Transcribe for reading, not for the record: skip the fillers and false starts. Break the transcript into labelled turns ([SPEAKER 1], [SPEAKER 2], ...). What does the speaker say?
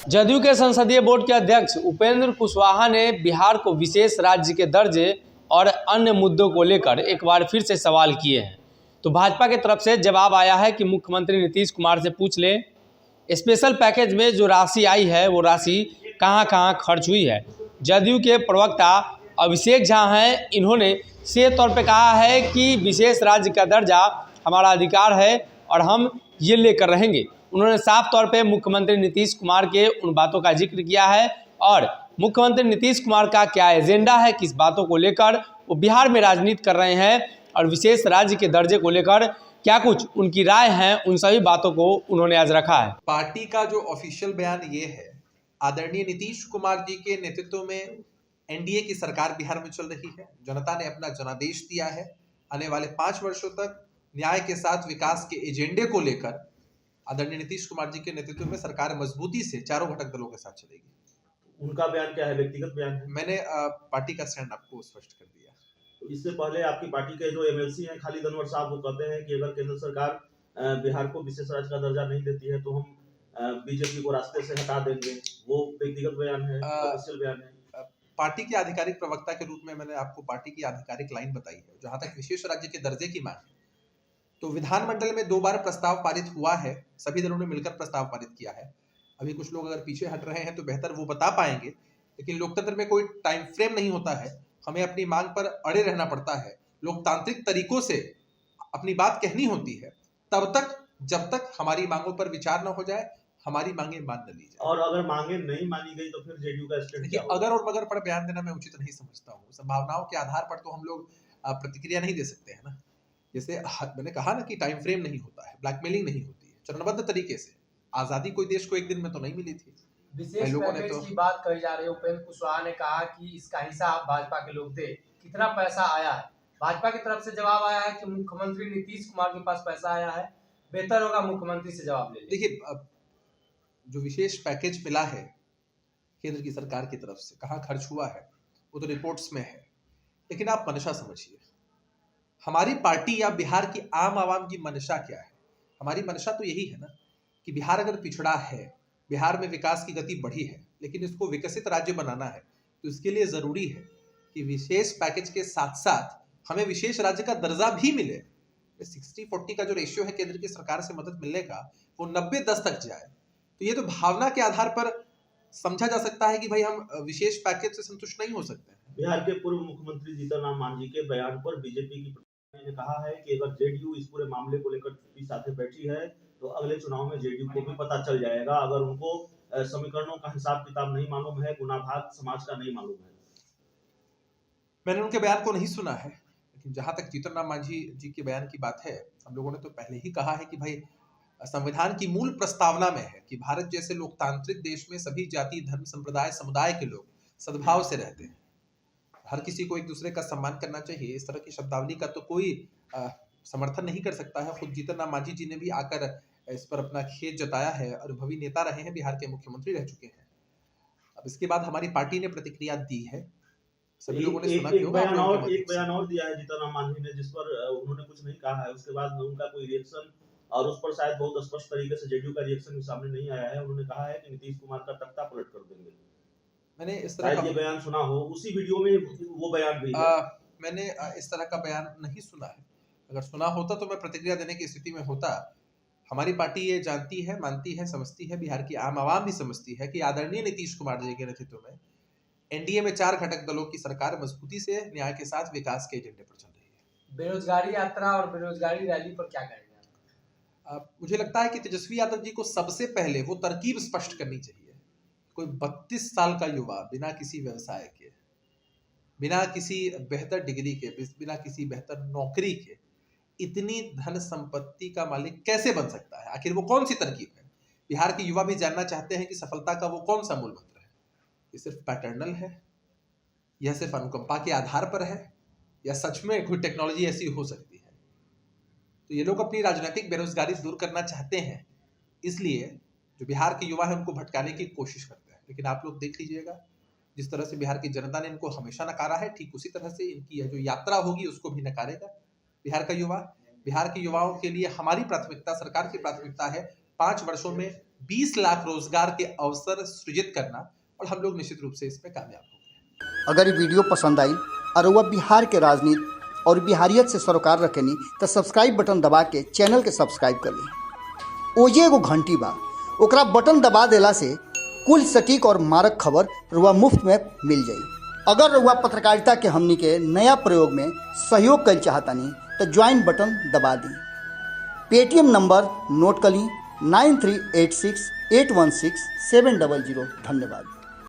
[SPEAKER 1] जदयू के संसदीय बोर्ड के अध्यक्ष उपेंद्र कुशवाहा ने बिहार को विशेष राज्य के दर्जे और अन्य मुद्दों को लेकर एक बार फिर से सवाल किए हैं। तो भाजपा की तरफ से जवाब आया है कि मुख्यमंत्री नीतीश कुमार से पूछ लें, स्पेशल पैकेज में जो राशि आई है वो राशि कहां कहां खर्च हुई है। जदयू के प्रवक्ता अभिषेक झा हैं, इन्होंने सीधे तौर पे कहा है कि विशेष राज्य का दर्जा हमारा अधिकार है और हम ये लेकर रहेंगे। उन्होंने साफ तौर पे मुख्यमंत्री नीतीश कुमार के उन बातों का जिक्र किया है और मुख्यमंत्री नीतीश कुमार का क्या एजेंडा है, किस बातों को लेकर वो बिहार में राजनीति कर रहे हैं और विशेष राज्य के दर्जे को लेकर क्या कुछ उनकी राय है, उन सभी बातों को उन्होंने आज रखा है।
[SPEAKER 2] पार्टी का जो ऑफिशियल बयान ये है, आदरणीय नीतीश कुमार जी के नेतृत्व में एनडीए की सरकार बिहार में चल रही है। जनता ने अपना जनादेश दिया है। आने वाले 5 वर्षों तक न्याय के साथ विकास के एजेंडे को लेकर आदरणीय नीतीश कुमार जी के नेतृत्व में सरकार मजबूती से चारों घटक दलों के साथ चलेगी।
[SPEAKER 3] उनका बयान क्या है? व्यक्तिगत बयान है?
[SPEAKER 2] मैंने पार्टी का स्टैंड आपको स्पष्ट कर दिया।
[SPEAKER 3] तो इससे पहले आपकी पार्टी के जो एमएलसी हैं खालिद अनवर साहब, वो कहते हैं कि अगर केंद्र सरकार बिहार को विशेष राज्य का दर्जा नहीं देती है तो हम बीजेपी को रास्ते से हटा देंगे। वो व्यक्तिगत बयान है, ऑफिशियल बयान है?
[SPEAKER 2] पार्टी के आधिकारिक प्रवक्ता के रूप में मैंने आपको पार्टी की आधिकारिक लाइन बताई है। जहां तक विशेष राज्य के दर्जे की मांग है, तो विधानमंडल में 2 बार प्रस्ताव पारित हुआ है। सभी दलों ने मिलकर प्रस्ताव पारित किया है। अभी कुछ लोग अगर पीछे हट रहे हैं तो बेहतर वो बता पाएंगे, लेकिन लोकतंत्र में कोई टाइम फ्रेम नहीं होता है। हमें अपनी मांग पर अड़े रहना पड़ता है। लोकतांत्रिक तरीकों से अपनी बात कहनी होती है तब तक, जब तक हमारी मांगों पर विचार न हो जाए, हमारी मांगे मान न ली जाए।
[SPEAKER 3] और अगर मांगे नहीं मानी गई तो फिर जेडीयू का स्टैंड क्या होगा?
[SPEAKER 2] अगर और मगर पर बयान देना मैं उचित नहीं समझता हूँ। संभावनाओं के आधार पर तो हम लोग प्रतिक्रिया नहीं दे सकते हैं ना। जैसे मैंने कहा ना कि टाइम फ्रेम नहीं होता है, ब्लैकमेलिंग नहीं होती है, चरणबद्ध तरीके से। आजादी कोई देश को एक दिन में तो नहीं मिली थी।
[SPEAKER 1] विशेष पैकेज की बात कही जा रही है। उपेंद्र कुशवाहा ने कहा कि इसका हिसाब भाजपा के लोग दे, कितना पैसा आया है। भाजपा की तरफ से जवाब आया है कि मुख्यमंत्री नीतीश कुमार के पास पैसा आया है, बेहतर होगा मुख्यमंत्री से जवाब ले।
[SPEAKER 2] देखिए, जो विशेष पैकेज मिला है केंद्र की सरकार की तरफ से, कहाँ खर्च हुआ है वो तो रिपोर्ट्स में है, लेकिन आप मंशा समझिए। हमारी पार्टी या बिहार की आम आवाम की मंशा क्या है? हमारी मंशा तो यही है ना कि बिहार अगर पिछड़ा है, बिहार में विकास की गति बढ़ी है, लेकिन इसको विकसित राज्य बनाना है, तो इसके लिए जरूरी है कि विशेष पैकेज के साथ साथ हमें विशेष राज्य का दर्जा भी मिले। 60-40 का जो रेशियो है केंद्र की सरकार से मदद मिलने का, वो 90-10 तक जाए। तो ये तो भावना के आधार पर समझा जा सकता है कि भाई हम विशेष पैकेज से संतुष्ट नहीं हो सकते हैं।
[SPEAKER 3] बिहार के पूर्व मुख्यमंत्री जीतन राम मांझी के बयान पर बीजेपी की ने कहा है कि अगर जेडीयू इस पूरे मामले को लेकर चुप्पी साधे बैठी है तो अगले चुनाव में जेडीयू को भी पता चल जाएगा। अगर उनको समीकरणों का हिसाब किताब नहीं मालूम है, गुनाभाग समाज का नहीं मालूम है।
[SPEAKER 2] मैंने उनके बयान को नहीं सुना है, लेकिन जहां तक जीतन राम मांझी जी के बयान की बात है, हम लोगों ने तो पहले ही कहा है कि भाई संविधान की मूल प्रस्तावना में है कि भारत जैसे लोकतांत्रिक देश में सभी जाति, धर्म, संप्रदाय, समुदाय के लोग सद्भाव से रहते हैं। हर किसी को एक दूसरे का सम्मान करना चाहिए। इस तरह की शब्दावली का तो कोई समर्थन नहीं कर सकता है। खुद जीतन राम मांझी जी ने भी आकर इस पर अपना खेद जताया है। अनुभवी नेता रहे हैं, बिहार के मुख्यमंत्री रह चुके हैं। अब इसके बाद हमारी पार्टी ने प्रतिक्रिया दी है, सभी लोगों ने सुना भी होगा।
[SPEAKER 3] एक बयान और दिया है जीतन राम मांझी ने, जिस पर उन्होंने कुछ नहीं कहा है। उसके बाद उनका कोई रिएक्शन, और उस पर शायद बहुत स्पष्ट तरीके से जेडीयू का रिएक्शन भी सामने नहीं आया है। उन्होंने कहा है कि नीतीश कुमार का तख्ता पलट कर देंगे।
[SPEAKER 2] मैंने इस तरह का
[SPEAKER 3] बयान सुना हो, उसी वीडियो में वो बयान भी है।
[SPEAKER 2] मैंने इस तरह का बयान नहीं सुना है। अगर सुना होता तो मैं प्रतिक्रिया देने की स्थिति में होता। हमारी पार्टी ये जानती है, मानती है, समझती है, बिहार की आम आवाम भी समझती है कि आदरणीय नीतीश कुमार जी के नेतृत्व में एनडीए में 4 घटक दलों की सरकार मजबूती से न्याय के साथ विकास के एजेंडे पर चल रही है।
[SPEAKER 1] बेरोजगारी यात्रा और बेरोजगारी रैली पर क्या कहेंगे?
[SPEAKER 2] मुझे लगता है कि तेजस्वी यादव जी को सबसे पहले वो तरकीब स्पष्ट करनी चाहिए। कोई 32 साल का युवा बिना किसी व्यवसाय के, बिना किसी बेहतर डिग्री के, बिना किसी बेहतर नौकरी के इतनी धन संपत्ति का मालिक कैसे बन सकता है? आखिर वो कौन सी तरकीब है? बिहार के युवा भी जानना चाहते हैं कि सफलता का वो कौन सा मूल मंत्र है। ये सिर्फ पैटर्नल है, यह सिर्फ अनुकंपा के आधार पर है, या सच में कोई टेक्नोलॉजी ऐसी हो सकती है? तो ये लोग अपनी राजनीतिक बेरोजगारी दूर करना चाहते हैं, इसलिए जो बिहार के युवा है उनको भटकाने की कोशिश करते हैं। लेकिन आप लोग देख लीजिएगा, जिस तरह से बिहार की जनता ने इनको हमेशा नकारा है, ठीक उसी तरह से इनकी यह जो यात्रा होगी उसको भी नकारेगा बिहार का युवा। बिहार के युवाओं के लिए हमारी प्राथमिकता, सरकार की प्राथमिकता है 5 वर्षों में 20 लाख रोजगार के अवसर सृजित करना, और हम लोग निश्चित रूप से इसमें कामयाब होंगे।
[SPEAKER 4] अगर ये वीडियो पसंद आई और वह बिहार के राजनीति और बिहारियत से सरोकार रखेनी तो सब्सक्राइब बटन दबा के चैनल के सब्सक्राइब कर ली। ओजे एगो घंटी बा, ओकरा बटन दबा देला से कुल सटीक और मारक खबर रुआ मुफ्त में मिल जाई। अगर रुआ पत्रकारिता के हमनी के नया प्रयोग में सहयोग कर चाहतानी तो ज्वाइन बटन दबा दी। पेटीएम नंबर नोट कर ली 9386816700। धन्यवाद।